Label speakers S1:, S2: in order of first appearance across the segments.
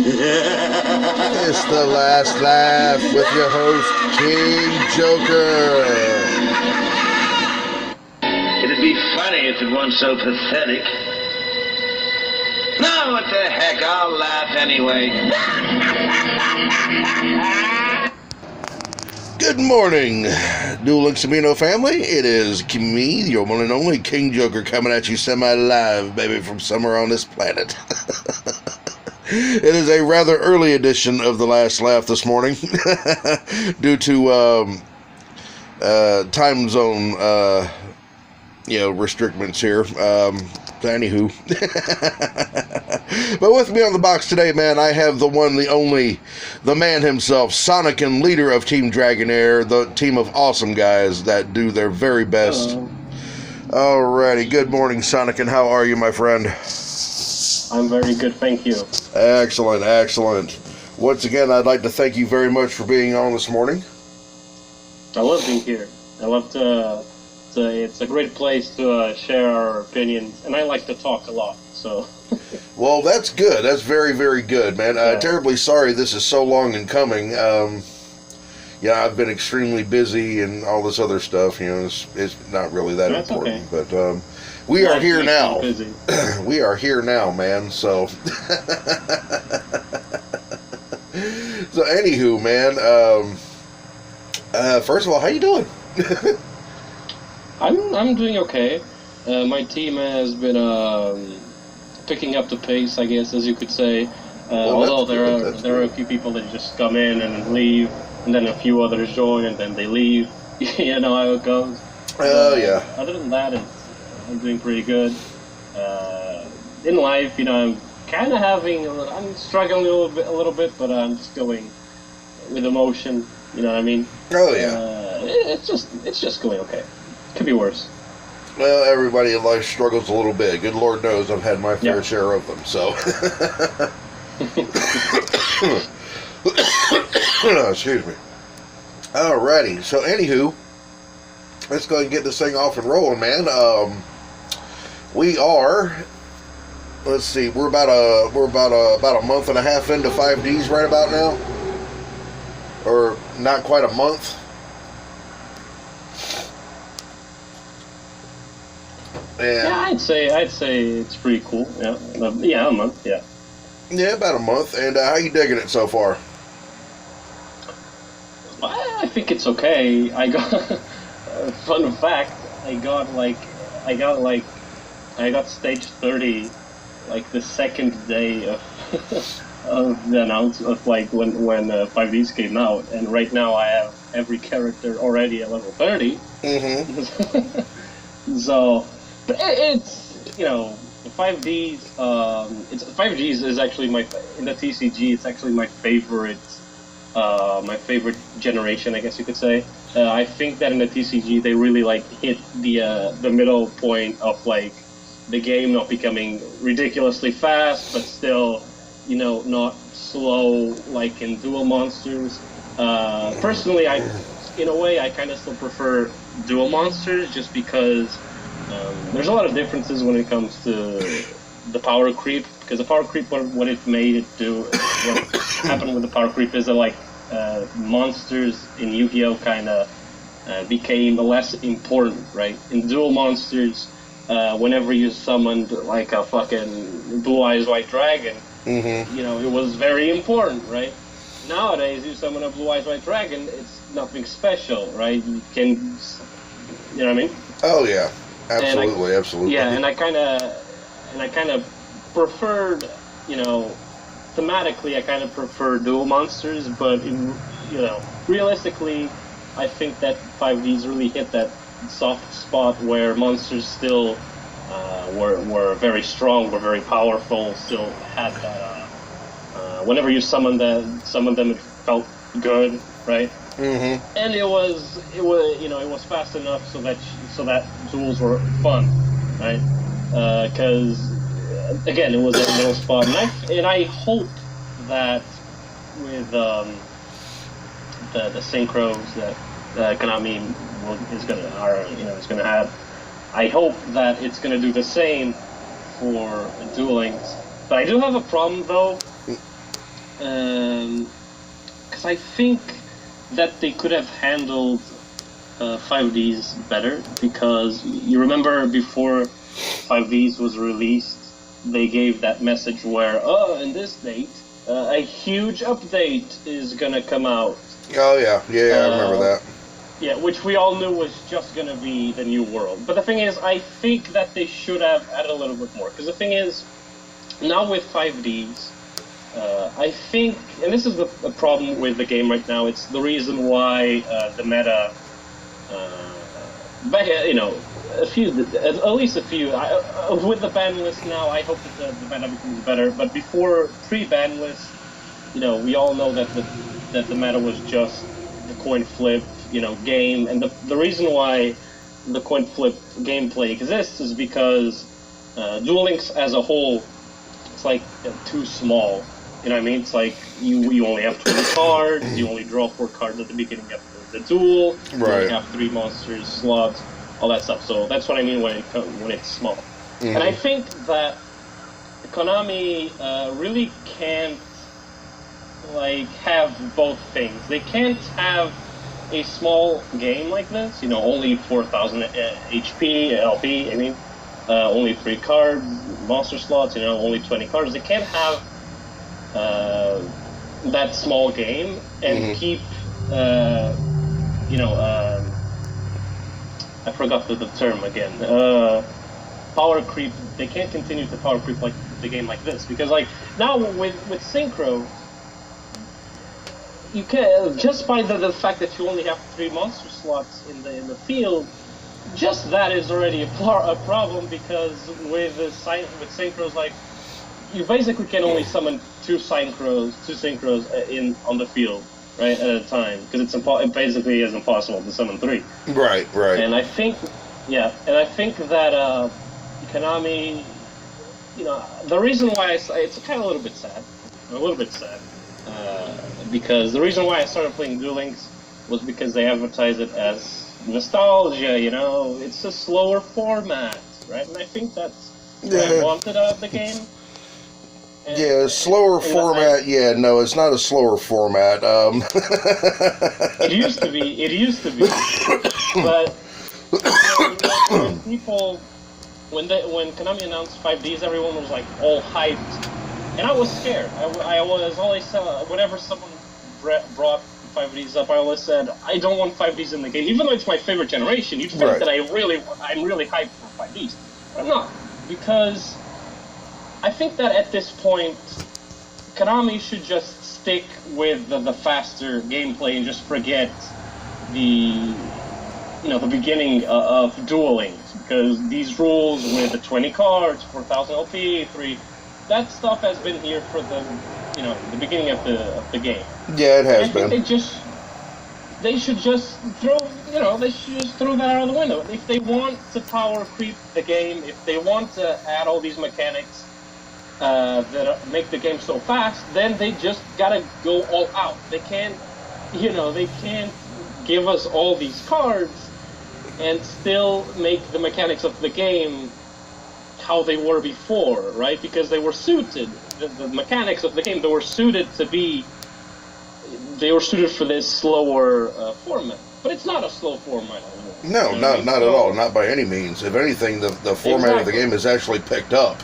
S1: It's the last laugh with your host, King Joker.
S2: It'd be funny if it weren't so pathetic. No, what the heck, I'll laugh anyway.
S1: Good morning, Duel amino family. It is me, your one and only King Joker, coming at you semi-live, baby, from somewhere on this planet. It is a rather early edition of the last laugh this morning, due to time zone, restrictions here. Anywho. But with me on the box today, man, I have the one, the only, the man himself, sonicun, leader of Team Dragonair, the team of awesome guys that do their very best.
S3: Hello.
S1: Alrighty, good morning, sonicun. How are you, my friend?
S3: I'm very good, thank you.
S1: Excellent, excellent. Once again, I'd like to thank you very much for being on this morning.
S3: I love being here. I love to. It's a great place to share our opinions, and I like to talk a lot. So.
S1: Well, that's good. That's very, very good, man. Terribly sorry this is so long in coming. I've been extremely busy and all this other stuff. You know, it's not really that
S3: That's
S1: important,
S3: okay.
S1: but we are here now.
S3: Busy.
S1: We are here now, man. So, anywho, man. First of all, how you doing?
S3: I'm doing okay. My team has been picking up the pace, I guess, as you could say. Although there are a few people that just come in and leave, and then a few others join, and then they leave. You know how it goes.
S1: Yeah.
S3: Other than that, I'm doing pretty good. In life, I'm kind of I'm struggling a little bit, but I'm just going with emotion. You know what I mean?
S1: Oh yeah.
S3: It's just going okay. Could be worse.
S1: Well, everybody in life struggles a little bit. Good Lord knows I've had my fair share of them. So, excuse me. Alrighty. So, anywho, let's go ahead and get this thing off and rolling, man. We are. Let's see. We're about a month and a half into 5Ds right about now, or not quite a month.
S3: Yeah, I'd say it's pretty cool. Yeah, a month. Yeah.
S1: Yeah, about a month. And how you digging it so far?
S3: I think it's okay. I got fun fact. I got stage 30, like the second day of of the announcement of like when 5Ds came out, and right now I have every character already at level 30.
S1: Mm-hmm.
S3: So. But it's, the 5Ds, 5Gs is actually in the TCG, it's actually my favorite generation, I guess you could say. I think that in the TCG, they really, hit the middle point of, the game not becoming ridiculously fast, but still, not slow, like in Duel Monsters. Personally, in a way, I kind of still prefer Duel Monsters, just because there's a lot of differences when it comes to the power creep, because the power creep, what it made it do, what happened with the power creep is that monsters in Yu-Gi-Oh kind of became less important, right? In Duel Monsters, whenever you summoned like a fucking Blue Eyes White Dragon,
S1: mm-hmm.
S3: It was very important, right? Nowadays, you summon a Blue Eyes White Dragon, it's nothing special, right? You know what I mean?
S1: Oh yeah. Absolutely, absolutely.
S3: Yeah, and I kind of preferred, thematically, I kind of prefer Duel Monsters, but realistically, I think that 5Ds really hit that soft spot where monsters still were very strong, were very powerful, still had that. Whenever you summoned them, it felt good, right?
S1: Mm-hmm.
S3: And it was fast enough so that duels were fun, right? Because again, it was a middle spot, and I hope that with the synchros that Konami is gonna have, I hope that it's gonna do the same for dueling. But I do have a problem though because I think that they could have handled 5Ds better, because you remember before 5Ds was released, they gave that message where, in this date, a huge update is gonna come out.
S1: Oh yeah, I remember that.
S3: Yeah, which we all knew was just gonna be the new world. But the thing is, I think that they should have added a little bit more, because the thing is, now with 5Ds, I think, and this is the problem with the game right now, it's the reason why the meta, at least a few, with the ban list now, I hope that the meta becomes better, but before pre-ban list, we all know that the meta was just the coin flip, game, and the reason why the coin flip gameplay exists is because Duel Links as a whole, it's like too small. You know what I mean? It's like you only have 20 cards, you only draw 4 cards at the beginning of the duel,
S1: right.
S3: You only have 3 monsters, slots, all that stuff. So that's what I mean when it's small. Mm-hmm. And I think that Konami really can't have both things. They can't have a small game like this, only 4,000 HP, LP, only 3 cards, monster slots, only 20 cards. They can't have that small game and keep, I forgot the term again, power creep. They can't continue to power creep the game like this, because now with Synchro, you can, just by the fact that you only have 3 monster slots in the field, just that is already a problem, because with synchros, you basically can only summon two synchros on the field, right, at a time, because it basically is impossible to summon 3.
S1: Right.
S3: And I think that Konami, the reason why it's kind of a little bit sad, because the reason why I started playing Duel Links was because they advertise it as nostalgia, it's a slower format, right? And I think that's what I wanted out of the game. And,
S1: slower format. No, it's not a slower format.
S3: It used to be. But when Konami announced 5Ds, everyone was all hyped, and I was scared. I was always whenever someone brought 5Ds up, I always said, I don't want 5Ds in the game, even though it's my favorite generation. You'd think that I'm really hyped for 5Ds, but I'm not, because I think that at this point, Konami should just stick with the faster gameplay and just forget the beginning of Duel Links, because these rules with the 20 cards, 4,000 LP, 3, that stuff has been here for the beginning of the game.
S1: Yeah, it has been.
S3: They should just throw that out of the window. If they want to power creep the game, if they want to add all these mechanics that make the game so fast, then they just gotta go all out. They can't give us all these cards and still make the mechanics of the game how they were before, right? Because they were suited. The mechanics of the game, they were suited for this slower format. But it's not a slow format anymore.
S1: No, not at all. Not by any means. If anything, the format of the game is actually picked up.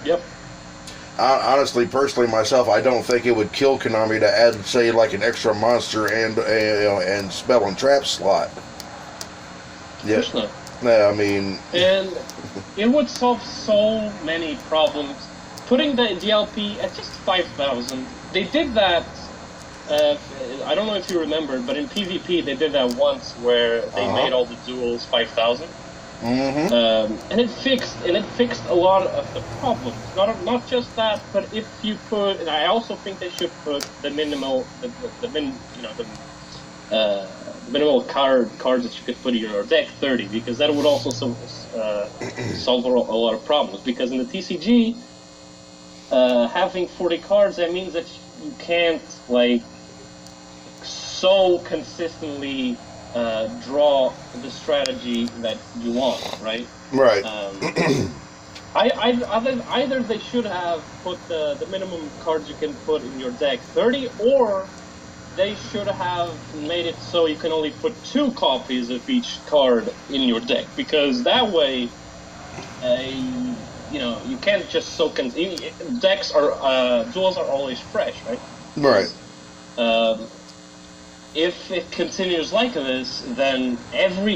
S3: Yep.
S1: Honestly, personally, myself, I don't think it would kill Konami to add, say, an extra monster and spell and trap slot.
S3: Yeah. Of course not.
S1: And
S3: it would solve so many problems. Putting the DLP at just 5,000. They did that. I don't know if you remember, but in PvP they did that once, where they made all the duels 5,000. And it fixed a lot of the problems. Not just that, but if you put, and I also think they should put the minimal cards that you could put in your deck 30, because that would also solve a lot of problems. Because in the TCG, having 40 cards, that means that you can't so consistently draw the strategy that you want, right?
S1: Right.
S3: Either they should have put the minimum cards you can put in your deck 30, or they should have made it so you can only put 2 copies of each card in your deck, because that way, you can't just decks are duels are always fresh, right?
S1: Right.
S3: If it continues like this, then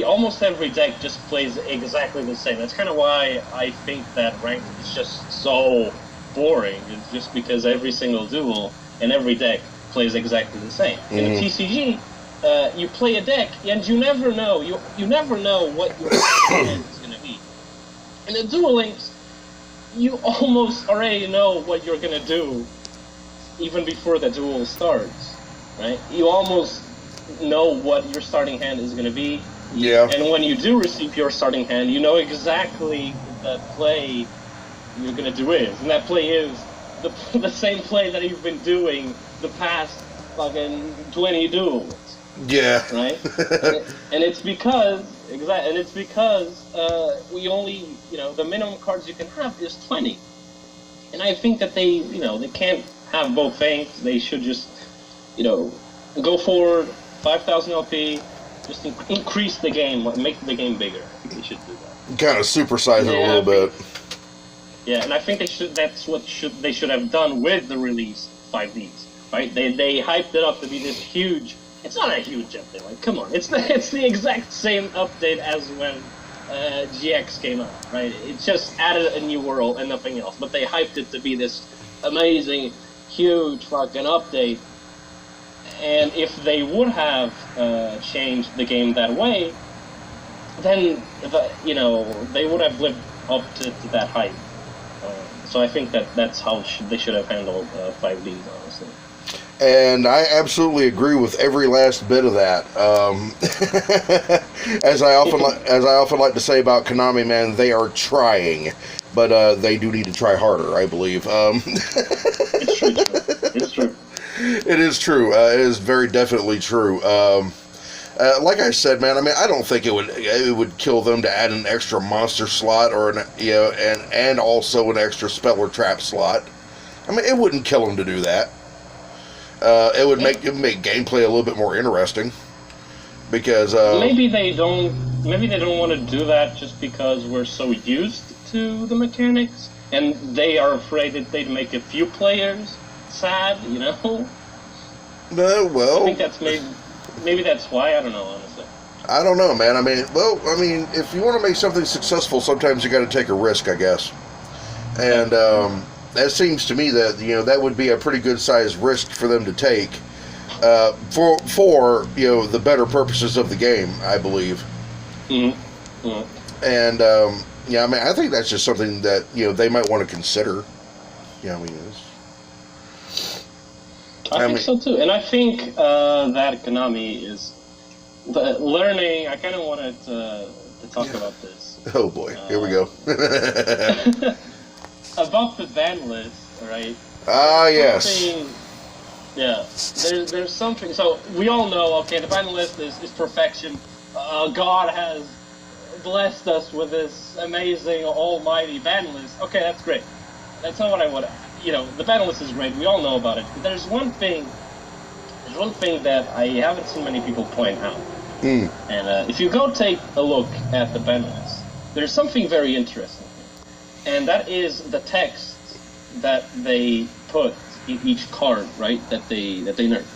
S3: almost every deck just plays exactly the same. That's kind of why I think that ranked is just so boring. It's just because every single duel and every deck plays exactly the same. In a TCG, you play a deck and you never know. You never know what your hand is going to be. In the Duel Links, you almost already know what you're going to do even before the duel starts, right? You almost know what your starting hand is going to be.
S1: Yeah.
S3: And when you do receive your starting hand, you know exactly the play you're going to do is. And that play is the same play that you've been doing the past fucking 20 duels.
S1: Yeah.
S3: Right? and it's because we only, the minimum cards you can have is 20. And I think that they can't have both things. They should just, go forward, 5,000 LP, just increase the game, make the game bigger. I think they should do that.
S1: Kind of supersize it a little bit.
S3: Yeah, and I think that's what they should have done with the release 5Ds, right? They hyped it up to be this huge. It's not a huge update. Like, come on, it's the exact same update as when GX came out, right? It just added a new world and nothing else. But they hyped it to be this amazing, huge fucking update. And if they would have changed the game that way, then they would have lived up to that hype. So I think that's how they should have handled 5Ds, honestly.
S1: And I absolutely agree with every last bit of that. As I often like to say about Konami, man, they are trying, but they do need to try harder, I believe.
S3: It's true. It's true.
S1: It is true. It is very definitely true. Like I said, man, I mean, I don't think it would kill them to add an extra monster slot or and also an extra spell or trap slot. I mean, it wouldn't kill them to do that. It would make gameplay a little bit more interesting, because
S3: maybe they don't want to do that just because we're so used to the mechanics, and they are afraid that they'd make a few players sad,
S1: well,
S3: I think that's maybe that's why. I don't know, honestly.
S1: I don't know, man. I mean, if you want to make something successful, sometimes you got to take a risk, I guess. And that seems to me that that would be a pretty good sized risk for them to take for the better purposes of the game, I believe.
S3: Mm-hmm. Mm-hmm.
S1: And I mean, I think that's just something that they might want to consider.
S3: I think so too, and I think that Konami is learning. I kind of wanted to talk about this.
S1: Oh boy, here we go.
S3: About the ban list, right?
S1: Ah, yes.
S3: Yeah, there's something. So we all know, okay, the ban list is perfection. God has blessed us with this amazing, almighty ban list. Okay, that's great. That's not what I want. The ban list is great. We all know about it. But there's one thing that I haven't seen many people point out. And if you go take a look at the ban list, there's something very interesting. And that is the text that they put in each card, right? That they nerf.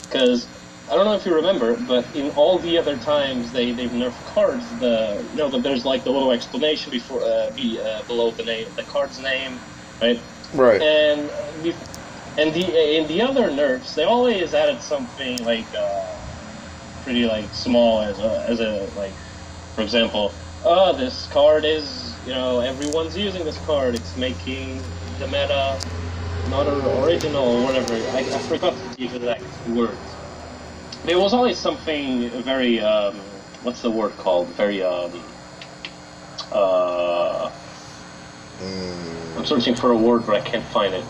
S3: Because I don't know if you remember, but in all the other times they've nerfed cards, there's like the little explanation before below the name, the card's name, right?
S1: Right.
S3: And in the other nerfs, they always added something like pretty like small as a like, for example, this card is. Everyone's using this card. It's making the meta not original or whatever. I forgot the exact words. There was always something very, what's the word called? Very, I'm searching for a word, but I can't find it.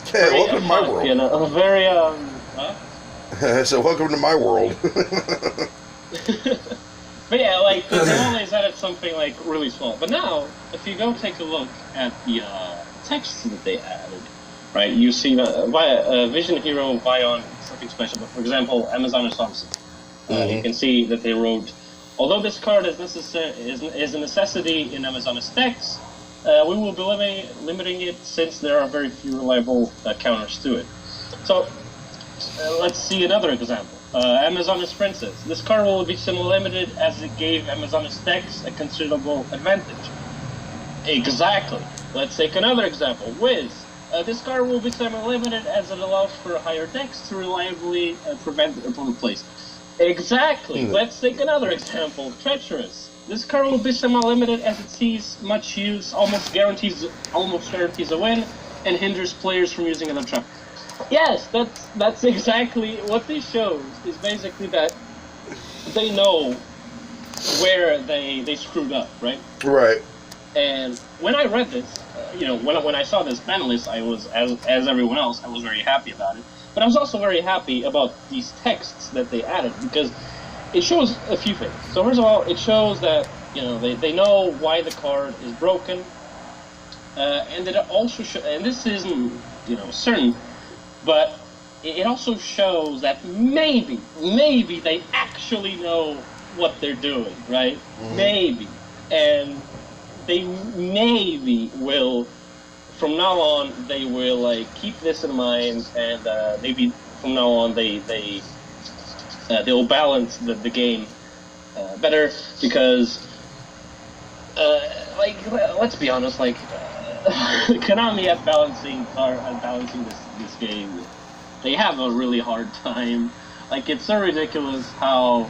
S1: Hey, welcome to my world.
S3: Very,
S1: So welcome to my world.
S3: But yeah, like, they always added something like really small. But now, if you go take a look at the texts that they added, right? You see Vision Hero Vion, something special. But for example, Amazon Thompson, you can see that they wrote, although this card is a necessity in Amazon's decks, we will be limiting it since there are very few reliable counters to it. So let's see another example. Amazon's Princess. This card will be semi-limited as it gave Amazon's decks a considerable advantage. Exactly. Let's take another example. Wiz. This card will be semi-limited as it allows for higher decks to reliably prevent opponent plays. Exactly. Let's take another example. Treacherous. This card will be semi-limited as it sees much use, almost guarantees a win, and hinders players from using another trap. Yes, that's exactly what this shows. Is basically that they know where they screwed up, right?
S1: Right.
S3: And when I read this, when I saw this ban list, I was as everyone else, I was very happy about it. But I was also very happy about these texts that they added because it shows a few things. So first of all, it shows that they know why the card is broken, and it also and this isn't certain, but it also shows that maybe they actually know what they're doing, right? Mm-hmm. Maybe, and they maybe will. From now on, they will keep this in mind, and maybe from now on they'll balance the game better because, let's be honest, Konami at balancing this game, they have a really hard time. It's so ridiculous how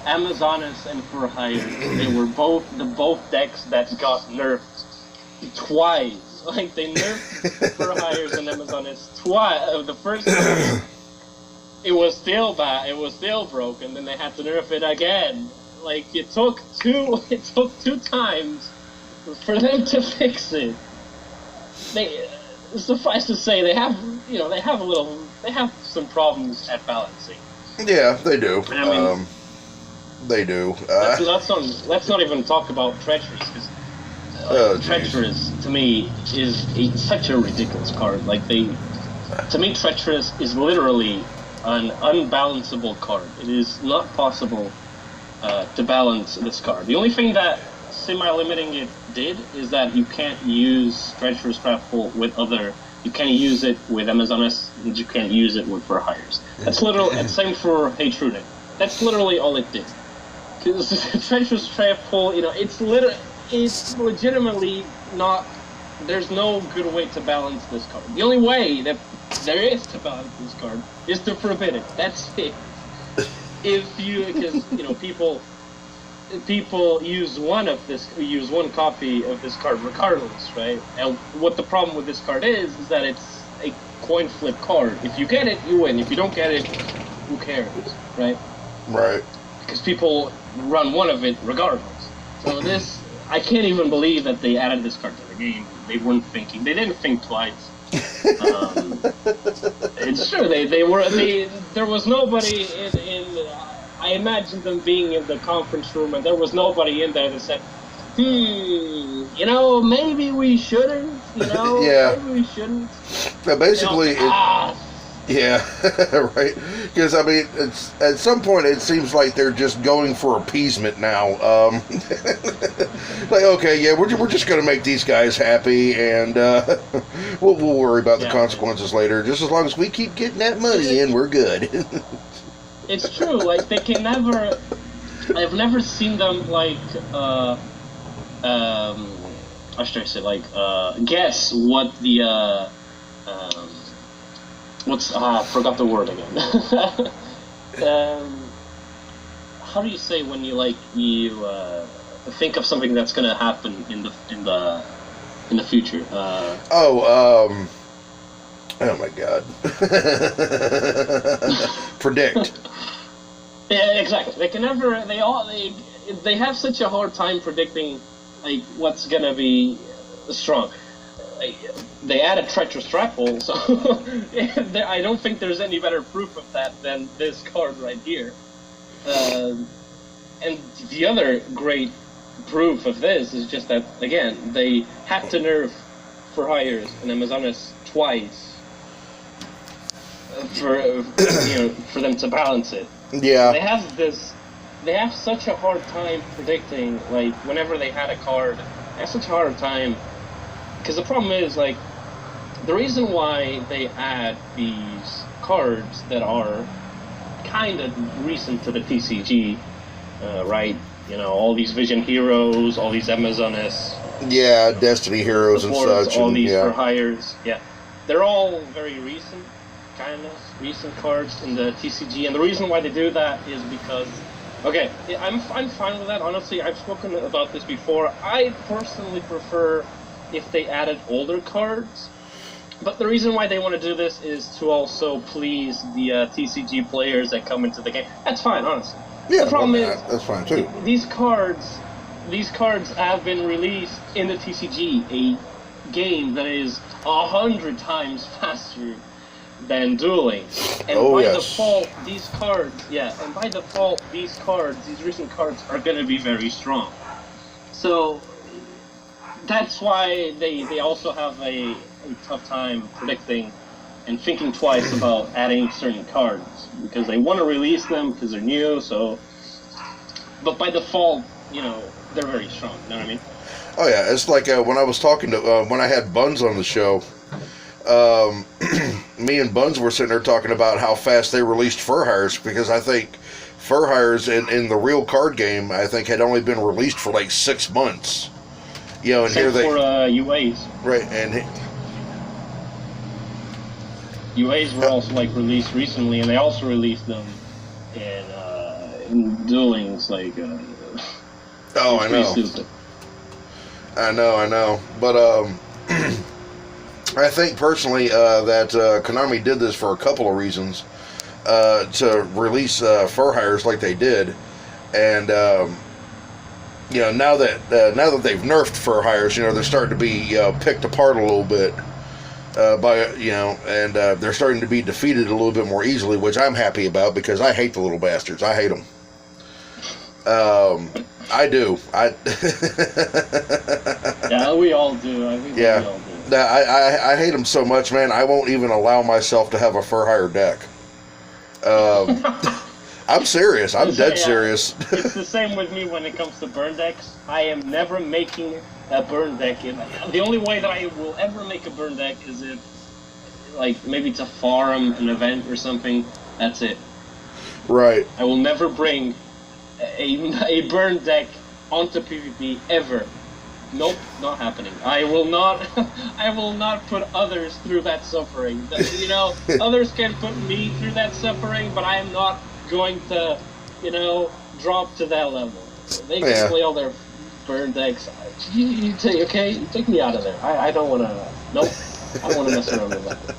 S3: Amazonas and For Hire, they were both decks that got nerfed twice. They nerfed For Hires and Amazonas twice. The first time, it was still bad. It was still broken. Then they had to nerf it again. It took two times for them to fix it. Suffice to say, they have some problems at balancing.
S1: Yeah, they do.
S3: I mean,
S1: they do.
S3: Let's not even talk about Treacherous because Treacherous to me is such a ridiculous card. To me, Treacherous is literally an unbalanceable card. It is not possible to balance this card. The only thing that semi-limiting it did is that you can't use Treacherous Trapful with other. You can't use it with Amazonas, and you can't use it with For Hires. That's literally, and same for Hatrudic. That's literally all it did. Because Treacherous Trapful, it's legitimately not. There's no good way to balance this card. The only way that there is to balance this card is to forbid it. That's it. People use one copy of this card regardless, right? And what the problem with this card is that it's a coin flip card. If you get it, you win. If you don't get it, who cares, right?
S1: Right.
S3: Because people run one of it regardless. So I can't even believe that they added this card to the game. They didn't think twice. It's true. There was nobody in I imagined them being in the conference room, and there was nobody in there that said, maybe we shouldn't,
S1: yeah.
S3: Maybe we shouldn't.
S1: Basically, yeah, right. Because it's at some point it seems like they're just going for appeasement now. Okay, yeah, we're just gonna make these guys happy, and we'll worry about the consequences later. Just as long as we keep getting that money in, we're good.
S3: It's true. They can never. I've never seen them how should I say? Guess what the I forgot the word again. How do you say when you think of something that's gonna happen in the future?
S1: Oh my God. Predict.
S3: Yeah, exactly. They can never. They have such a hard time predicting what's gonna be strong. They added Treacherous Trapple, so I don't think there's any better proof of that than this card right here. And the other great proof of this is just that, again, they had to nerf for hires and Amazonas twice for them to balance it.
S1: Yeah.
S3: They have such a hard time predicting, like, whenever they had a card, they have such a hard time, because the problem is, like, the reason why they add these cards that are kind of recent to the TCG, right? You know, all these Vision Heroes, all these Amazonas.
S1: Yeah, Destiny Heroes and such.
S3: All these for hires. Yeah. They're all very recent, kind of recent cards in the TCG. And the reason why they do that is because, okay, I'm fine with that. Honestly, I've spoken about this before. I personally prefer if they added older cards. But the reason why they want to do this is to also please the TCG players that come into the game. That's fine, honestly.
S1: Yeah,
S3: the problem is
S1: that's fine too.
S3: These cards have been released in the TCG, a game that is 100 times faster than dueling. And default, these recent cards are going to be very strong. So that's why they also have a tough time predicting and thinking twice about adding certain cards, because they want to release them because they're new. So, but by default, you know, they're very strong. You know what I mean?
S1: Oh yeah, it's like when I was talking to when I had Buns on the show. Me and Buns were sitting there talking about how fast they released Fur Hires, because I think Fur Hires in the real card game, I think, had only been released for like 6 months. You know, and
S3: except
S1: here they
S3: for UAs.
S1: Right, and
S3: UAs were also like released recently, and they also released them in duelings. Like,
S1: oh, I know.
S3: Stupid.
S1: I know, but I think personally that Konami did this for a couple of reasons. To release Fur Hires like they did, and you know, now that they've nerfed Fur Hires, you know, they're starting to be picked apart a little bit by, you know, and they're starting to be defeated a little bit more easily, which I'm happy about, because I hate the little bastards. I hate them. I do.
S3: Yeah, we all do. I think we all do.
S1: I hate them so much, man. I won't even allow myself to have a Fur Hire deck. I'm serious. I'm dead serious.
S3: It's the same with me when it comes to burn decks. I am never making a burn deck. The only way that I will ever make a burn deck is if, like, maybe to farm an event or something. That's it. Right. I will never bring a burn deck onto PvP ever. Nope, not happening. I will not put others through that suffering. You know, others can put me through that suffering, but I am not going to, you know, drop to that level. They can play all their burn decks. You take me out of there. I don't want to. Nope. I don't want to mess around with that.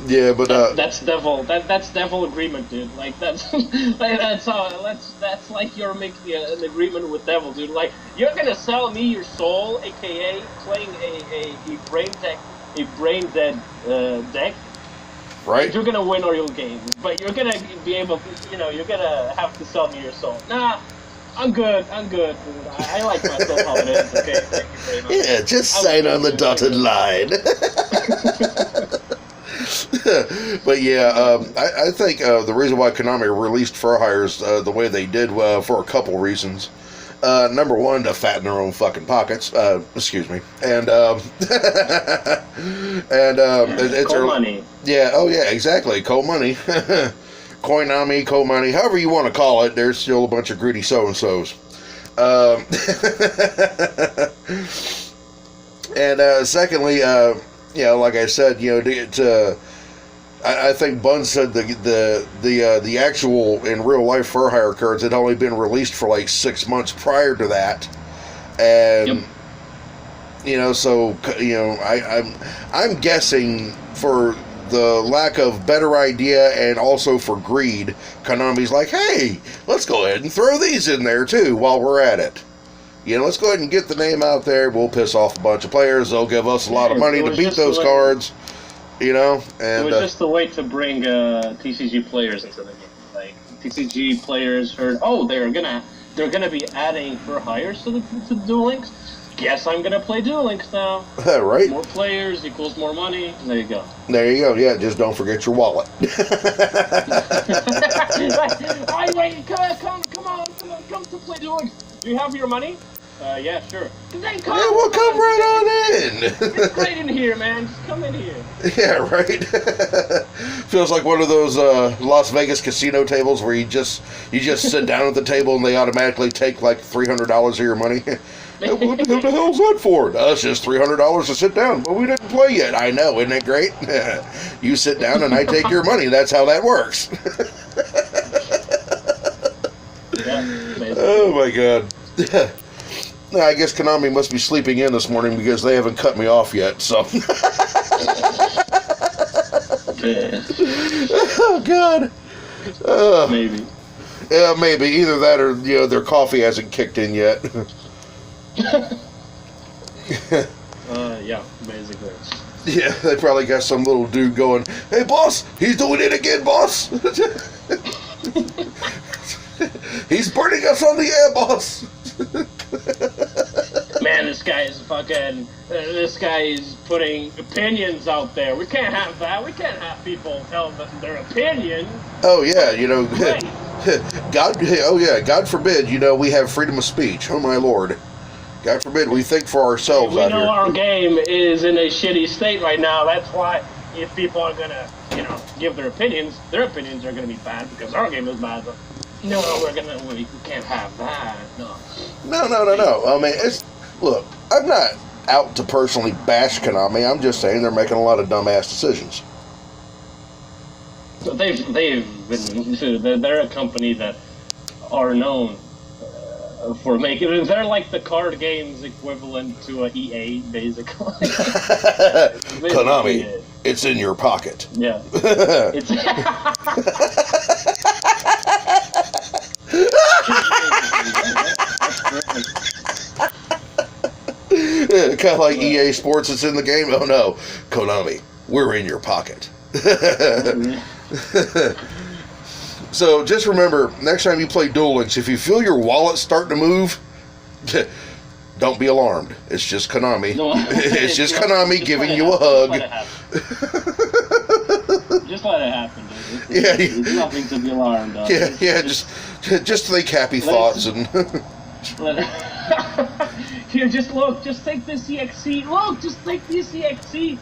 S1: Yeah, but
S3: that's devil. That's devil agreement, dude. Like that's that's like you're making an agreement with devil, dude. Like, you're gonna sell me your soul, aka playing a brain dead deck.
S1: Right.
S3: You're gonna win or you'll game, but you're gonna be able to, you know, you're gonna have to sell me your soul. Nah, I'm good. Dude. I like my soul how it is. Okay. Thank you very much.
S1: Yeah, just sign on the dotted line. But yeah, I think the reason why Konami released Fur Hires the way they did for a couple reasons. Number one, to fatten their own fucking pockets. Excuse me, and it's
S3: coal money.
S1: Yeah. Oh yeah. Exactly. Coal money. Coinami, coal money, however you want to call it. There's still a bunch of greedy so and so's. And secondly, you know, like I said, you know, I think Bun said the actual in real life Fur Hire cards had only been released for like 6 months prior to that, and you know, so you know, I'm guessing for the lack of better idea and also for greed, Konami's like, hey, let's go ahead and throw these in there too while we're at it. You know, let's go ahead and get the name out there. We'll piss off a bunch of players. They'll give us a lot of money to beat those cards. You know, and
S3: it was just a way to bring TCG players into the game. Like, TCG players heard, oh, they're gonna they're gonna be adding for hires to the Duel Links. Guess I'm gonna play Duel Links now.
S1: Right?
S3: More players equals more money. There you go.
S1: There you go. Yeah, just don't forget your wallet.
S3: Wait, come on, to play Duel Links. Do you have your money? Yeah, sure. Then come,
S1: Yeah, we'll come right on in.
S3: It's great in here, man. Just come in here.
S1: Yeah, right. Feels like one of those Las Vegas casino tables where you just sit down at the table and they automatically take like $300 of your money. What the hell's that for? It's just $300 to sit down. Well, we didn't play yet. I know, isn't it great? You sit down and I take your money. That's how that works.
S3: Yeah,
S1: oh my god. I guess Konami must be sleeping in this morning because they haven't cut me off yet, so. Oh, God.
S3: Maybe.
S1: Yeah, maybe. Either that or, their coffee hasn't kicked in yet.
S3: Yeah, basically.
S1: Yeah, they probably got some little dude going, "Hey, boss, he's doing it again, boss." He's burning us on the air, boss.
S3: Man, this guy is putting opinions out there. We can't have that. We can't have people tell them their opinion.
S1: Oh, yeah,
S3: Right.
S1: God forbid, we have freedom of speech. Oh, my Lord. God forbid we think for ourselves out here.
S3: We know our game is in a shitty state right now. That's why if people are going to, give their opinions are going to be bad because our game is bad. But no, we can't have that. No.
S1: No. I mean, look, I'm not out to personally bash Konami. I'm just saying they're making a lot of dumbass decisions.
S3: So they've been, they're a company that are known for making, they're like the card games equivalent to a EA, basically.
S1: Konami, it's in your pocket.
S3: Yeah. It's
S1: kind of like EA Sports, it's in the game. Oh no, Konami, we're in your pocket. So just remember, next time you play Duel Links, if you feel your wallet starting to move, don't be alarmed. It's just Konami.
S3: No,
S1: it's just Konami giving you a hug.
S3: Just let it happen, dude.
S1: Yeah,
S3: There's nothing to be alarmed of.
S1: Yeah. Just think happy thoughts and.
S3: Here, just take this EXE. Look, just take this EXE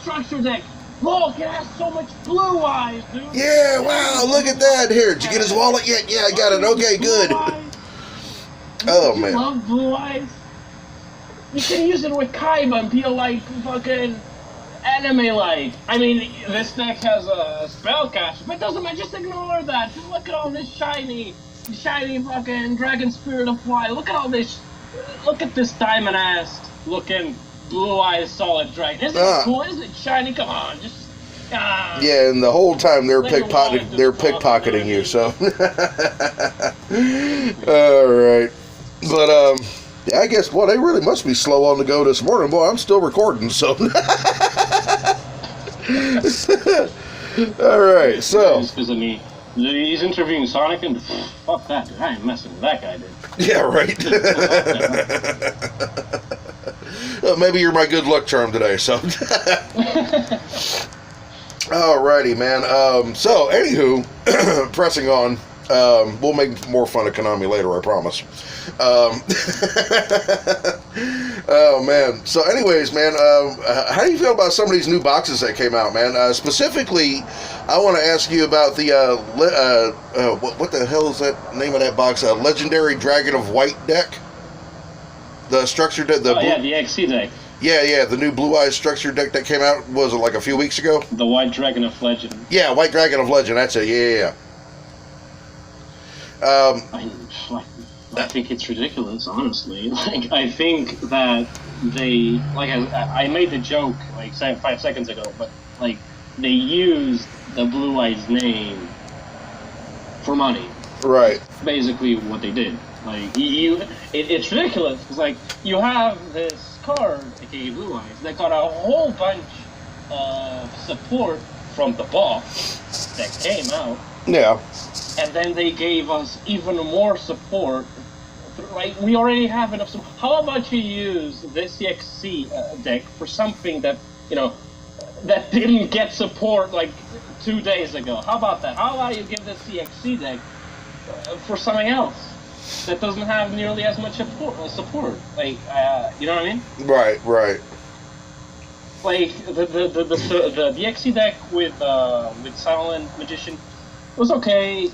S3: structure deck. Look, it has so much blue eyes, dude.
S1: Yeah, wow, look at that. Here, did you get his wallet yet? Yeah, I got it. Okay, good. Oh, man.
S3: I love blue eyes. You can use it with Kaiba and be like fucking anime-like. I mean, this deck has a spellcaster, but it doesn't matter. Just ignore that. Just look at all this shiny fucking Dragon Spirit of Fly. Look at all this. Look at this diamond-ass looking blue eyes solid dragon. Isn't it cool? Isn't it shiny? Come on, just.
S1: Yeah, and the whole time they're pickpocketing you. So. All right, but yeah, I guess they really must be slow on the go this morning. Boy, I'm still recording, so. All right, so.
S3: Because of me. He's interviewing sonicun. Fuck that, dude. I ain't messing with that guy, dude.
S1: Yeah, right. Maybe you're my good luck charm today, so. Alrighty, man. So, anywho, pressing on. We'll make more fun of Konami later, I promise. Oh, man. So, anyways, man, how do you feel about some of these new boxes that came out, man? Specifically, I want to ask you about the, what the hell is that name of that box? Legendary Dragon of White deck? The structure deck?
S3: The XC deck.
S1: Yeah, the new Blue Eyes structure deck that came out, was it like a few weeks ago?
S3: The White Dragon of Legend.
S1: Yeah, White Dragon of Legend, that's it, yeah.
S3: I think it's ridiculous, honestly. Like, I think that they, like, I made the joke, like, 5 seconds ago, but, like, they used the Blue Eyes name for money.
S1: Right.
S3: Basically what they did. Like, it's ridiculous, because, like, you have this card, aka Blue Eyes, that got a whole bunch of support from the box that came out.
S1: Yeah.
S3: and then they gave us even more support. Right, we already have enough support. How about you use this EXC deck for something that that didn't get support like 2 days ago? How about that? How about you give this EXC deck for something else that doesn't have nearly as much support? Like, you know what I mean?
S1: Right.
S3: Like the EXC deck with Silent Magician was okay,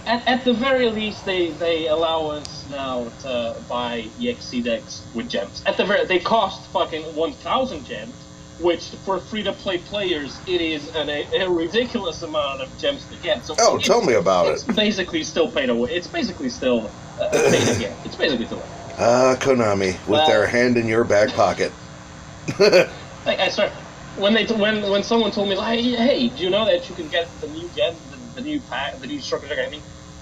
S3: At the very least, they allow us now to buy EXC decks with gems. They cost fucking 1,000 gems, which for free-to-play players, it is a ridiculous amount of gems to get. So
S1: tell me about it.
S3: It's basically still pay to win. It's basically still pay to get. It's basically to win.
S1: Konami with their hand in your back pocket.
S3: I swear, when someone told me like, hey, do you know that you can get the new gems? The new pack, the new structure deck,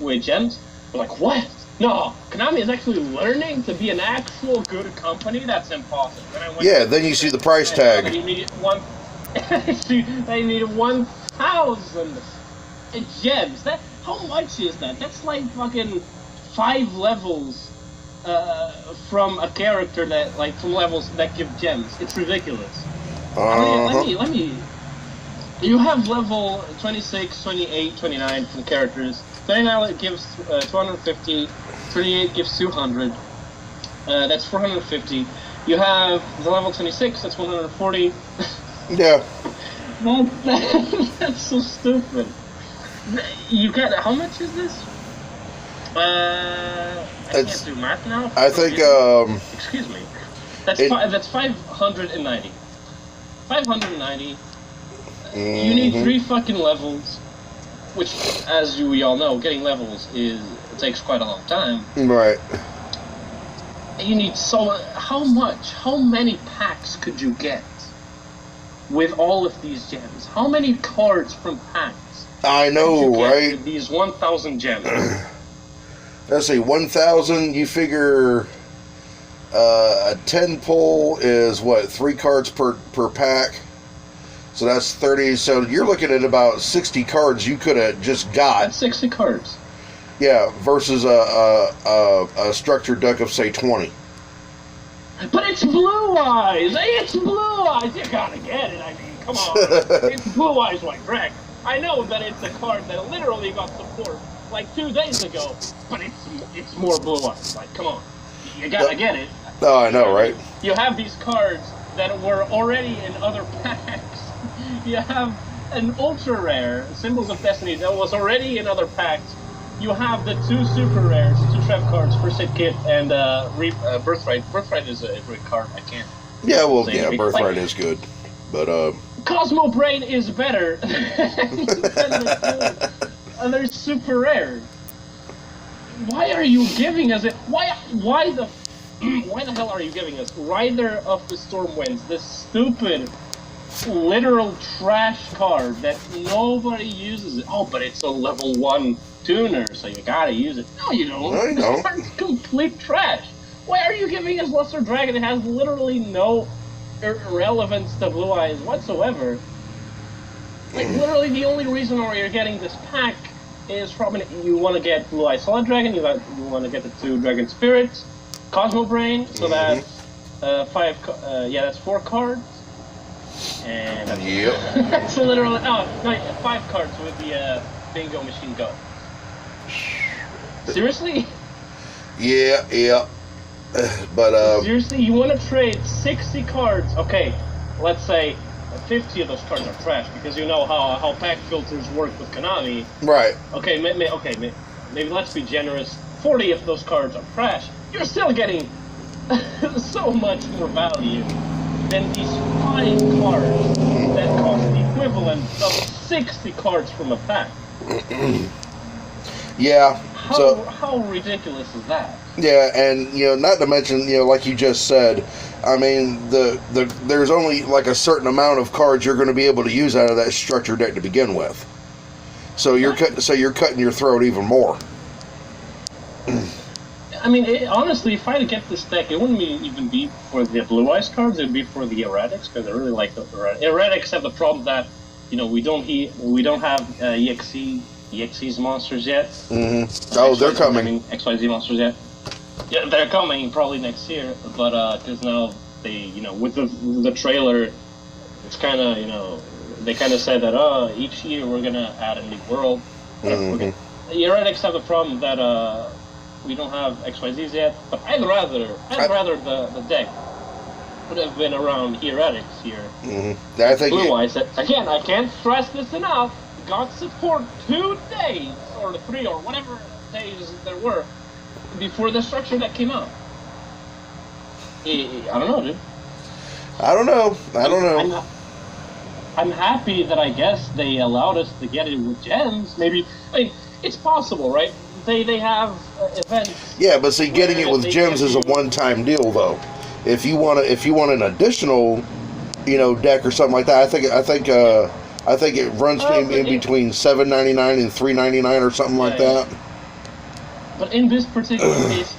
S3: with gems? I'm like, what? No, Konami is actually learning to be an actual good company? That's impossible.
S1: Then you see the price tag.
S3: They needed 1,000 gems. How much is that? That's like fucking 5 levels from a character from levels that give gems. It's ridiculous. Let me. You have level 26, 28, 29 from characters. 29 gives 250, 28 gives 200. That's 450. You have the level 26, that's 140.
S1: Yeah.
S3: That's so stupid. You got, how much is this? I can't do math now.
S1: I think,
S3: excuse me. That's 590. 590. You need 3 fucking levels, which, as we all know, getting levels takes quite a long time.
S1: Right.
S3: You need how many packs could you get with all of these gems? How many cards from packs?
S1: I know, right?
S3: With these 1,000 gems.
S1: Let's see, 1,000. You figure a 10 pull is what, 3 cards per pack. So that's 30. So you're looking at about 60 cards you could have just got.
S3: That's 60 cards.
S1: Yeah, versus a structured deck of say 20.
S3: But it's Blue Eyes. It's Blue Eyes. You gotta get it. I mean, come on. It's Blue Eyes White Dragon. I know that it's a card that literally got support like 2 days ago, but it's more Blue Eyes. Like, come on. You gotta get it.
S1: Oh, I know, right?
S3: You have these cards that were already in other packs. You have an ultra rare, Symbols of Destiny, that was already in other packs. You have the 2 super rares, 2 trap cards, First Aid Kit, and Birthright. Birthright is a great card. I can't.
S1: Yeah, well, yeah, Birthright is good, but
S3: Cosmo Brain is better than the 2 other super rares. Why are you giving us it? Why the hell are you giving us Rider of the Stormwinds? This stupid, literal trash card that nobody uses it. Oh, but it's a level 1 tuner, so you gotta use it. No, you don't.
S1: I know.
S3: This card's complete trash. Why are you giving us Lesser Dragon? It has literally no relevance to Blue Eyes whatsoever. Like, literally the only reason why you're getting this pack is probably you want to get Blue Eyes Solid Dragon, you want to get the 2 Dragon Spirits, Cosmo Brain, so that's 4 cards. And that's literally, no, 5 cards with the Bingo Machine Go. Seriously?
S1: Yeah. But
S3: seriously, you want to trade 60 cards? Okay, let's say 50 of those cards are trash because you know how pack filters work with Konami.
S1: Right.
S3: Okay, maybe let's be generous. 40 of those cards are trash. You're still getting so much more value than these 5 cards that cost the equivalent of 60 cards from a pack.
S1: Yeah.
S3: How ridiculous is that?
S1: Yeah, and not to mention, like you just said, I mean, there's only like a certain amount of cards you're going to be able to use out of that structure deck to begin with. So you're cutting your throat even more.
S3: I mean, honestly, if I had to get this deck, it wouldn't even be for the Blue Eyes cards. It would be for the Erratics because I really like the Erratics. Erratics have the problem that we don't have EXE EXE's monsters yet.
S1: Mm-hmm. Oh, they're coming.
S3: I mean, XYZ monsters yet. Yeah, they're coming probably next year. But because now they, you know, with the trailer, it's kind of, you know, they kind of said that each year we're gonna add a new world.
S1: Mm-hmm.
S3: Heretics have the problem that we don't have XYZs yet. But I'd rather the deck would have been around Heretics here.
S1: Mm-hmm. I think.
S3: Otherwise, again, I can't stress this enough. Got support 2 days or 3 or whatever days there were before the structure that came out. I don't know, dude.
S1: I don't know.
S3: I'm happy that I guess they allowed us to get it with gems. Maybe, I mean, it's possible, right? They have events.
S1: Yeah, but see, getting it with gems is a one-time deal, though. If you want an additional, you know, deck or something like that, I think it runs in between $7.99 and $3.99 or something like that.
S3: But in this particular case,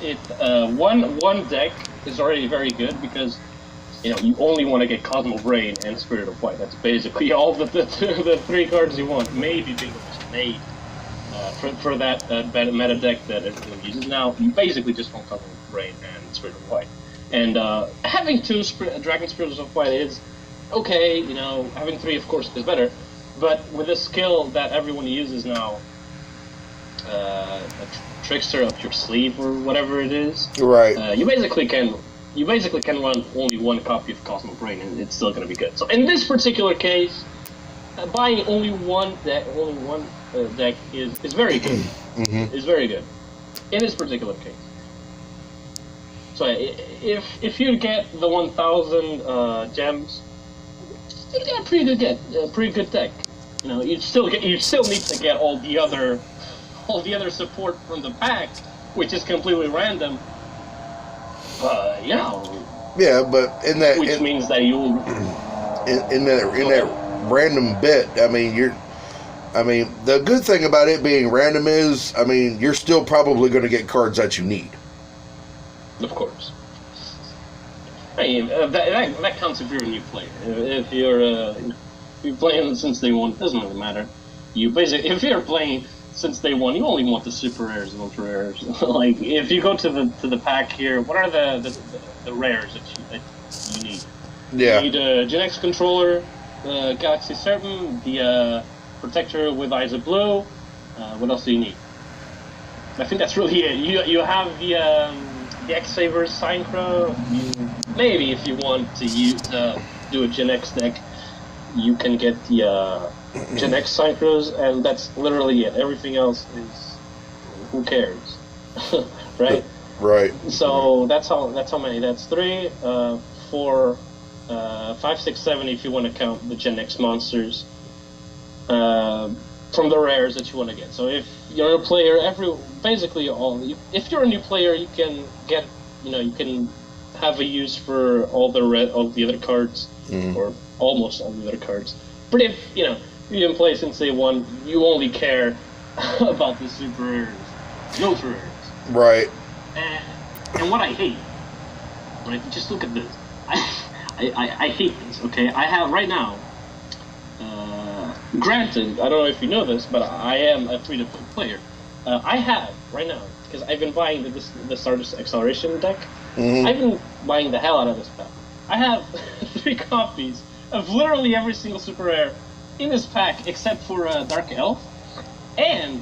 S3: one deck is already very good because, you know, you only want to get Cosmo Brain and Spirit of White. That's basically all the 3 cards you want. Maybe Bingo is made for that meta deck that everyone uses now. You basically just want Cosmo Brain and Spirit of White. And having 2 Dragon Spirits of White is okay. You know, having 3, of course, is better. But with the skill that everyone uses now, a Trickster up your sleeve or whatever it is,
S1: right?
S3: You basically can run only 1 copy of Cosmo Brain, and it's still going to be good. So in this particular case, buying only one deck is very good.
S1: Mm-hmm.
S3: Is very good in this particular case. So if you get the 1,000 gems, you get a pretty good deck. You know, you still need to get all the other support from the pack, which is completely random. You know.
S1: Yeah, but
S3: means that you
S1: in that random bit. I mean, the good thing about it being random is, I mean, you're still probably going to get cards that you need.
S3: Of course. I mean, that counts if you're a new player. If you're playing since day one, it doesn't really matter. If you're playing since day one, you only want the super rares and ultra rares. Like, if you go to the pack here, what are the rares that you need?
S1: Yeah.
S3: You need a Gen X controller, Galaxy Certain, the Protector with Eyes of Blue. What else do you need? I think that's really it. You have the X-Savers Synchro. Maybe if you want to do a Gen X deck, you can get the Gen X Synchros, and that's literally it. Everything else is, who cares, right?
S1: Right.
S3: So that's how many. That's 3, 4, 5, 6, 7 if you want to count the Gen X monsters from the rares that you want to get. So if you're a player, if you're a new player, you can get, you can have a use for all the other cards, or almost all the other cards. But if you didn't play since day one, you only care about the super rares, the ultra rares.
S1: Right.
S3: And what I hate, just look at this. I hate this. Okay, I have right now. Granted, I don't know if you know this, but I am a free-to-play player. I have right now, because I've been buying the Stardust Acceleration deck. I've been buying the hell out of this pack. I have 3 copies of literally every single super rare in this pack except for Dark Elf, and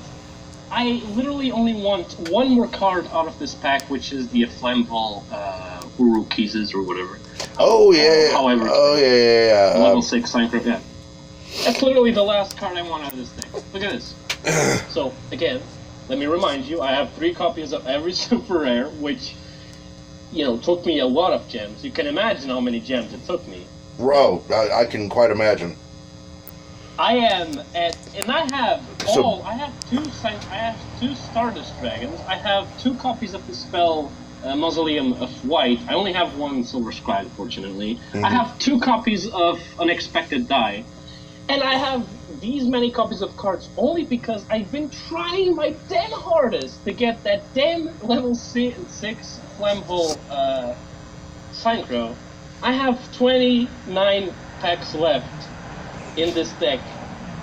S3: I literally only want 1 more card out of this pack, which is the Flammable Urukizes or whatever.
S1: Oh yeah.
S3: However,
S1: yeah.
S3: Level 6 Synchro, yeah. That's literally the last card I want out of this thing. Look at this. So, again, let me remind you, I have 3 copies of every super rare, which, took me a lot of gems. You can imagine how many gems it took me.
S1: Bro, I can quite imagine.
S3: I have 2 Stardust Dragons. I have 2 copies of the spell Mausoleum of White. I only have 1 Silver Scribe, unfortunately. I have 2 copies of Unexpected Die. And I have these many copies of cards only because I've been trying my damn hardest to get that damn level 6 Flammable Synchro. I have 29 packs left in this deck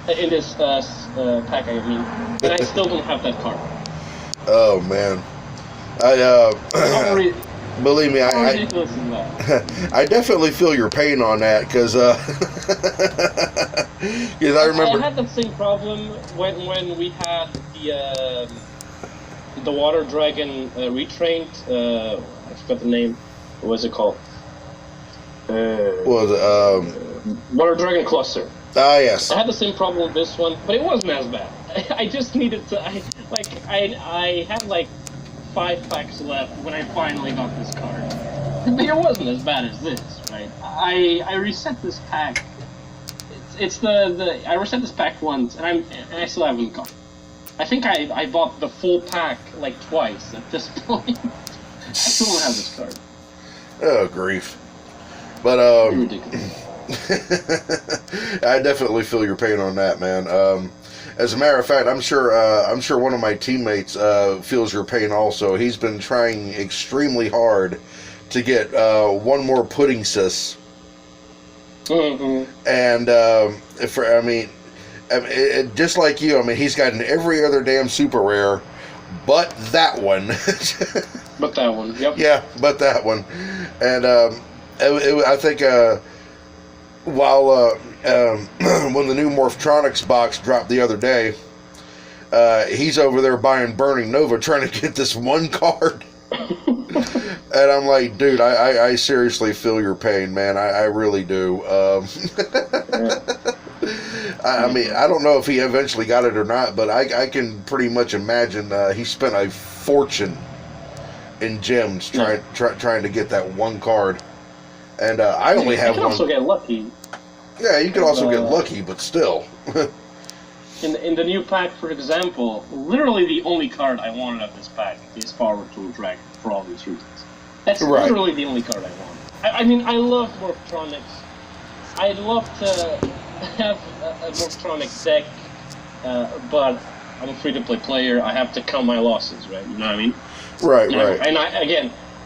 S3: In this pack, I mean, and I still don't have that card.
S1: Oh man,
S3: How
S1: believe me,
S3: ridiculous is that?
S1: I definitely feel your pain on that because I remember
S3: I had that same problem when we had the water dragon retrained. I forgot the name. What was it called?
S1: what was it
S3: Water dragon cluster.
S1: ah yes.
S3: I had the same problem with this one, but it wasn't as bad. I just needed to. I had like 5 packs left when I finally got this card. But it wasn't as bad as this, right? I reset this pack. It's the I reset this pack once, and I still haven't got it. I think I bought the full pack like twice at this point. I still don't have this card.
S1: Oh grief! But
S3: Ridiculous.
S1: I definitely feel your pain on that, man. As a matter of fact, I'm sure one of my teammates feels your pain also. He's been trying extremely hard to get one more pudding sis,
S3: Mm-hmm.
S1: and just like you, I mean, he's gotten every other damn super rare, but that one.
S3: But that one, yep.
S1: Yeah, but that one, and I think while when the new Morphtronics box dropped the other day, he's over there buying Burning Nova trying to get this one card. And I'm like, dude, I seriously feel your pain, man. I really do. I mean, I don't know if he eventually got it or not, but I can pretty much imagine he spent a fortune in gems trying to get that one card. And I only have one.
S3: You can also get lucky.
S1: Yeah, you can also get lucky, but still.
S3: In the new pack, for example, literally the only card I wanted of this pack is Power Tool Dragon, for all these reasons. That's
S1: right.
S3: Literally the only card I want. I mean, I love Morphtronics. I'd love to have a Morphtronic deck, but I'm a free-to-play player. I have to count my losses, right? You know what I mean?
S1: Right, right.
S3: And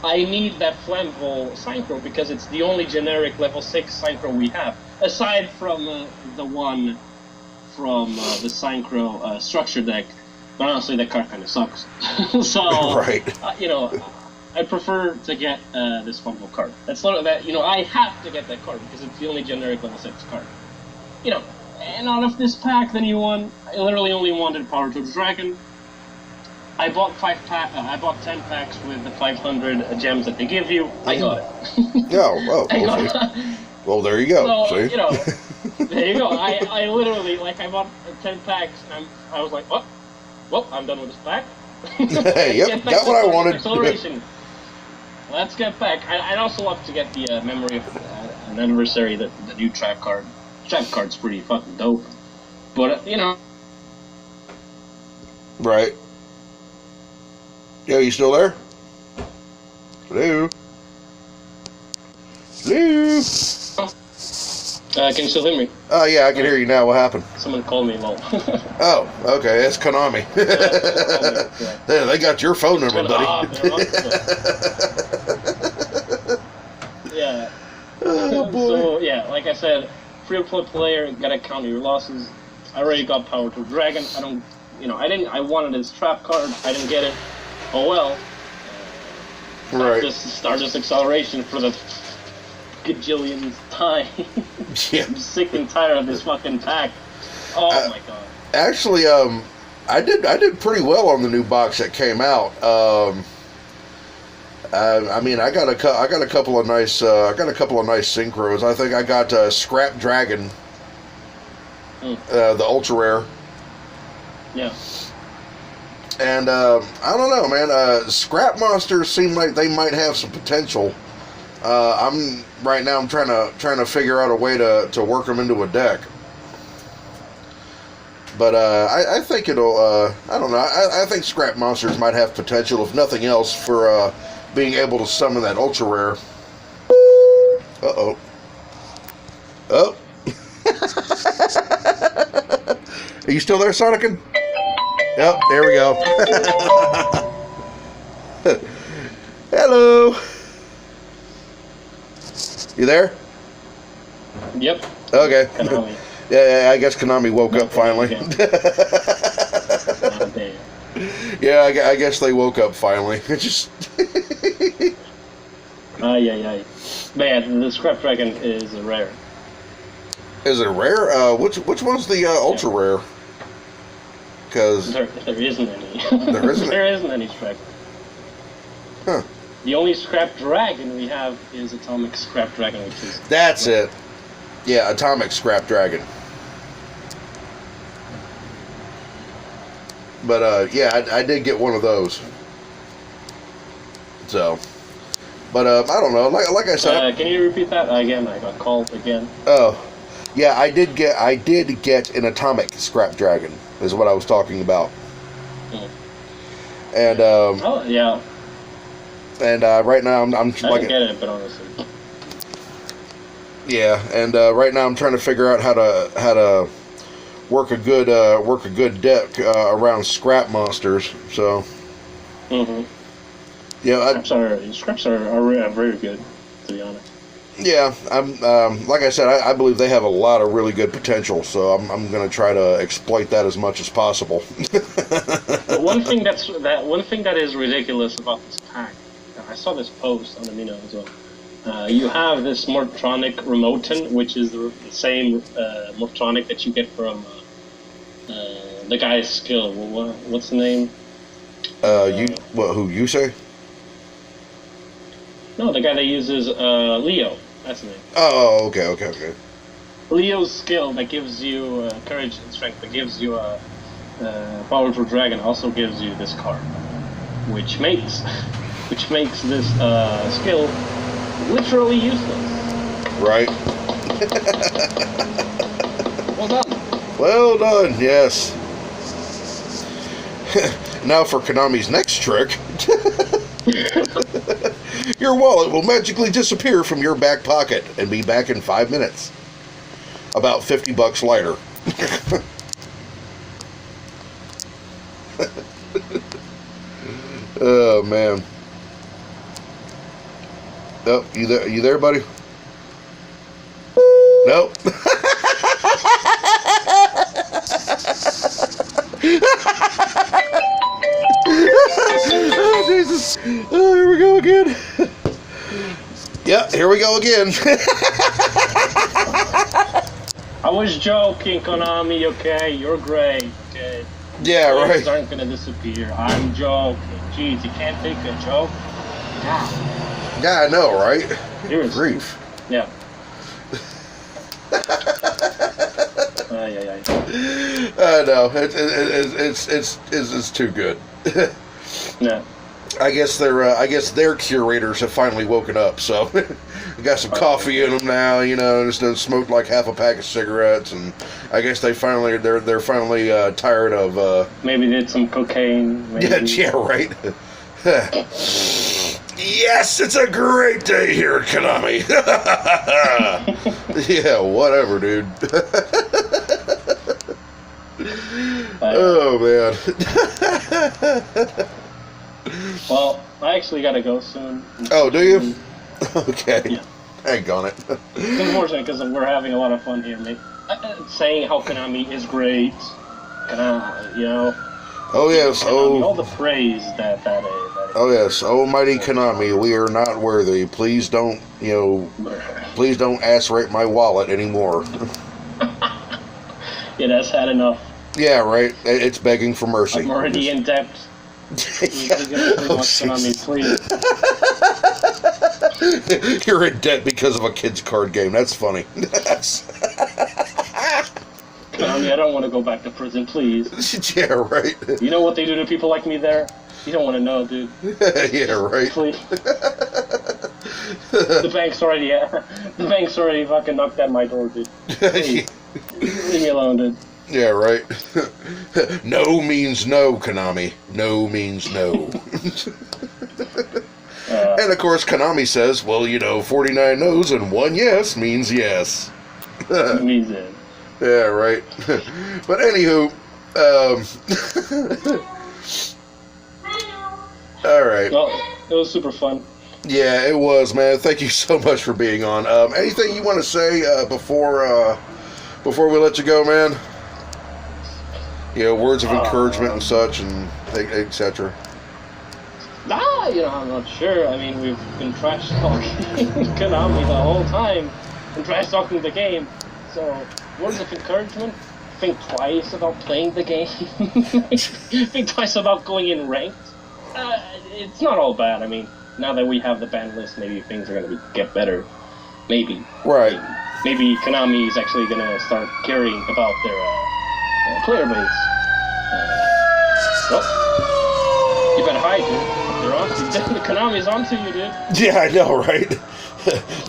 S3: I need that Flammable Synchro because it's the only generic level 6 Synchro we have, aside from the one from the Synchro structure deck. But honestly, that card kind of sucks. So,
S1: right.
S3: I prefer to get this Flammable card. That's not that, I have to get that card because it's the only generic level 6 card. And out of this pack, the new one, I literally only wanted Power Tool Dragon. I bought 10 packs with the 500 gems that they give you. I got it.
S1: Well, there you go.
S3: So,
S1: see?
S3: There you go. I literally, I bought 10 packs, and I was like, well, I'm done with this pack.
S1: Hey, yep, got what I wanted.
S3: Acceleration. Let's get back. I'd also love to get the Memory of an Anniversary, the new trap card. Trap card's pretty fucking dope. But,
S1: Right. Yo, you still there? Hello? Hello?
S3: can you still hear me?
S1: Oh, yeah, I can hear you now. What happened?
S3: Someone called me, lol.
S1: Oh, okay, that's Konami.
S3: Yeah.
S1: They got your phone number, buddy.
S3: Yeah.
S1: Oh, boy.
S3: So, yeah, like I said, free-to-play player, gotta count your losses. I already got Power Tool Dragon. I wanted this trap card. I didn't get it. Oh well.
S1: Right.
S3: Start this acceleration for the gajillionth time.
S1: Yeah.
S3: I'm sick and tired of this fucking pack. Oh my god.
S1: Actually, I did pretty well on the new box that came out. I mean, I got a couple of nice synchros. I think I got Scrap Dragon, the ultra rare.
S3: Yeah.
S1: And I don't know, man. Scrap monsters seem like they might have some potential. I'm trying to figure out a way to work them into a deck. But I think it'll. I don't know. I think scrap monsters might have potential, if nothing else, for being able to summon that ultra rare. Uh-oh. Oh. Are you still there, sonicun? Yep, there we go. Hello. You there?
S3: Yep.
S1: Okay. Yeah, I guess Konami woke up finally.
S3: Damn.
S1: Yeah, I guess they woke up finally. It just.
S3: Yeah. But yeah, the Scrap Dragon is rare.
S1: Is it rare? Which one's the ultra rare? Because
S3: There isn't any.
S1: There isn't.
S3: There isn't any Scrap.
S1: Huh.
S3: The only Scrap Dragon we have is Atomic Scrap Dragon, which is.
S1: That's it. Yeah, Atomic Scrap Dragon. But yeah, I did get one of those. So, but I don't know. Like I said.
S3: Can you repeat that again? I got called again.
S1: Oh, yeah, I did get an Atomic Scrap Dragon. Is what I was talking about. And
S3: Oh yeah.
S1: And right now I'm
S3: I
S1: like.
S3: don't get it, but honestly.
S1: Yeah, and right now I'm trying to figure out how to work a good deck around scrap monsters. So. Yeah,
S3: Scraps are very good, to be honest.
S1: Yeah, I'm like I said, I believe they have a lot of really good potential. So I'm going to try to exploit that as much as possible.
S3: But one thing that is ridiculous about this pack, I saw this post on amino as well. You have this Morphtronic Remoten, which is the same Morphtronic that you get from the guy's skill. What's the name?
S1: Who you say?
S3: No, the guy that uses Leo. That's the name.
S1: Oh, okay.
S3: Leo's skill that gives you courage and strength, that gives you a powerful dragon, also gives you this card, which makes this skill literally useless.
S1: Right.
S3: Well done.
S1: Well done. Yes. Now for Konami's next trick. Your wallet will magically disappear from your back pocket and be back in 5 minutes. About $50 lighter. Oh man. Oh, you there, buddy? Nope. Oh, Jesus. Oh, here we go again. Yeah, here we go again.
S3: I was joking, Konami, okay? You're great, okay?
S1: Yeah, right.
S3: Things aren't gonna disappear. I'm joking. Jeez, you can't take a joke? Yeah.
S1: Yeah, I know, right?
S3: Seriously.
S1: Grief.
S3: Yeah. Yeah.
S1: I know. It's too good.
S3: Yeah.
S1: I guess their curators have finally woken up. So, got some coffee in them now. You know, just smoked like half a pack of cigarettes, and I guess they're finally tired of.
S3: Maybe did some cocaine. Maybe.
S1: Yeah, right. Yes, it's a great day here at Konami. Yeah, whatever, dude. Oh man.
S3: Well, I actually gotta go soon.
S1: Oh, do you? Okay.
S3: Yeah.
S1: Hang on it.
S3: It's unfortunate because we're having a lot of fun here, mate. Saying how Konami is great, you know.
S1: Oh yes.
S3: Konami, all the praise that is.
S1: Oh yes, almighty Konami, we are not worthy. Please don't, please don't ass-rape my wallet anymore.
S3: Yeah, that's had enough.
S1: Yeah, right. It's begging for mercy.
S3: I'm already in debt.
S1: Oh,
S3: Konami, please.
S1: You're in debt because of a kid's card game. That's funny.
S3: Konami, I don't want to go back to prison, please.
S1: Yeah, right.
S3: You know what they do to people like me there? You don't want to know, dude.
S1: Yeah, right.
S3: Please. The bank's already fucking knocked at my door, dude. Please. Leave me alone, dude.
S1: Yeah, right. No means no, Konami. No means no. And of course, Konami says, well, 49 no's and 1 yes means yes.
S3: Means it.
S1: Yeah, right. But anywho, all right.
S3: Well, it was super fun.
S1: Yeah, it was, man. Thank you so much for being on. Anything you want to say before before we let you go, man? Words of encouragement and such, and etc.
S3: I'm not sure. I mean, we've been trash talking Konami the whole time, and trash talking the game. So, words of encouragement. Think twice about playing the game. Think twice about going in ranked. It's not all bad. I mean, now that we have the ban list, maybe things are going to get better. Maybe.
S1: Right.
S3: Maybe Konami is actually going to start caring about their player base. You better hide, dude. They're on to you. Konami's onto you, dude.
S1: Yeah, I know, right?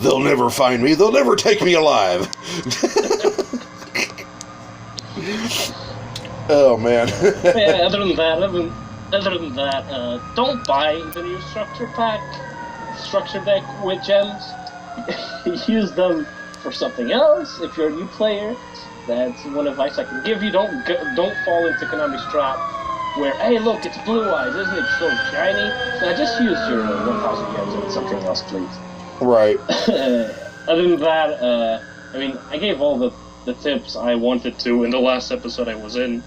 S1: They'll never find me. They'll never take me alive. Oh, man.
S3: Yeah, other than that, don't buy the new structure deck with gems. Use them for something else. If you're a new player, that's one advice I can give you. Don't fall into Konami's trap where, hey, look, it's blue eyes, isn't it so shiny? Now just use your 1,000 gems on something else, please. Right. Other than that, I mean, I gave all the tips I wanted to in the last episode I was in.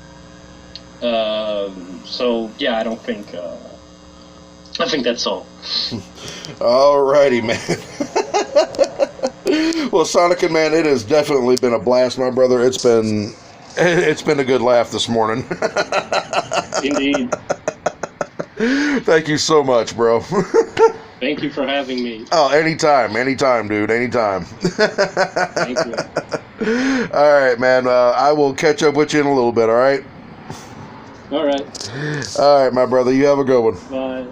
S3: So yeah, I think that's all.
S1: Alrighty, man. Well, sonicun, man, it has definitely been a blast, my brother. It's been a good laugh this morning.
S3: Indeed.
S1: Thank you so much, bro.
S3: Thank you for having me.
S1: Oh, anytime, dude, anytime.
S3: Thank you.
S1: All right, man. I will catch up with you in a little bit, all right?
S3: All right.
S1: All right, my brother. You have a good one.
S3: Bye.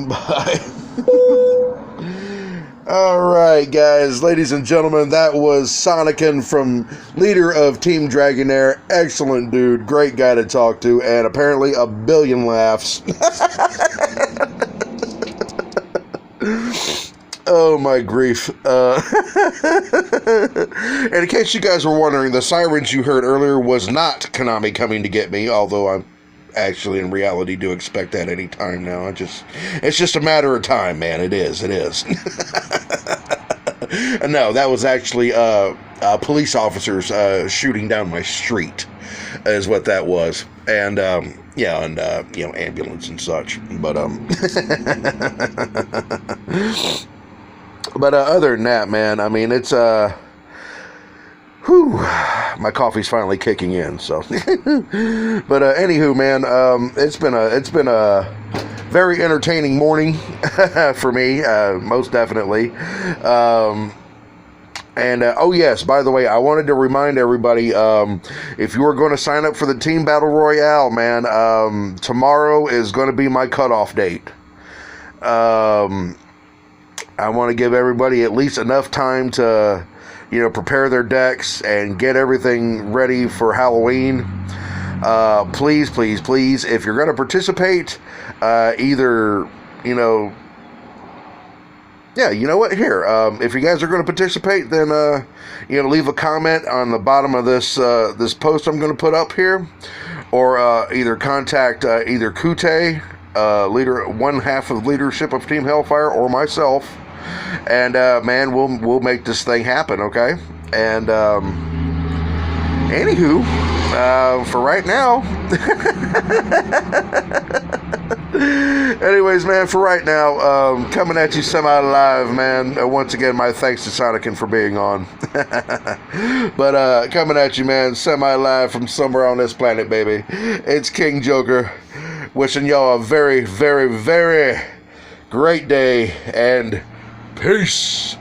S1: Bye. All right, guys, ladies and gentlemen, that was sonicun, from leader of Team Dragonair. Excellent dude, great guy to talk to, and apparently a billion laughs. Oh my grief. And in case you guys were wondering, the sirens you heard earlier was not Konami coming to get me, although I'm actually in reality do expect that any time now. It's just a matter of time, man. It is. No, that was actually police officers shooting down my street is what that was. And ambulance and such. But but other than that, man, I mean, it's my coffee's finally kicking in, so. But anywho, man, it's been a very entertaining morning for me, most definitely. And oh yes, by the way, I wanted to remind everybody, if you are going to sign up for the Team Battle Royale, man, tomorrow is going to be my cutoff date. I want to give everybody at least enough time to, prepare their decks and get everything ready for Halloween. Please, if you're going to participate, either, yeah, you know what? Here, if you guys are going to participate, then leave a comment on the bottom of this this post I'm going to put up here, or either contact either Kute, leader, one half of leadership of Team Hellfire, or myself, and man, we'll make this thing happen, okay? And anywho, for right now. Anyways, man, for right now, coming at you semi-live, man. Once again, my thanks to sonicun for being on. But coming at you, man, semi-live from somewhere on this planet, baby. It's King Joker, wishing y'all a very, very, very great day, and peace.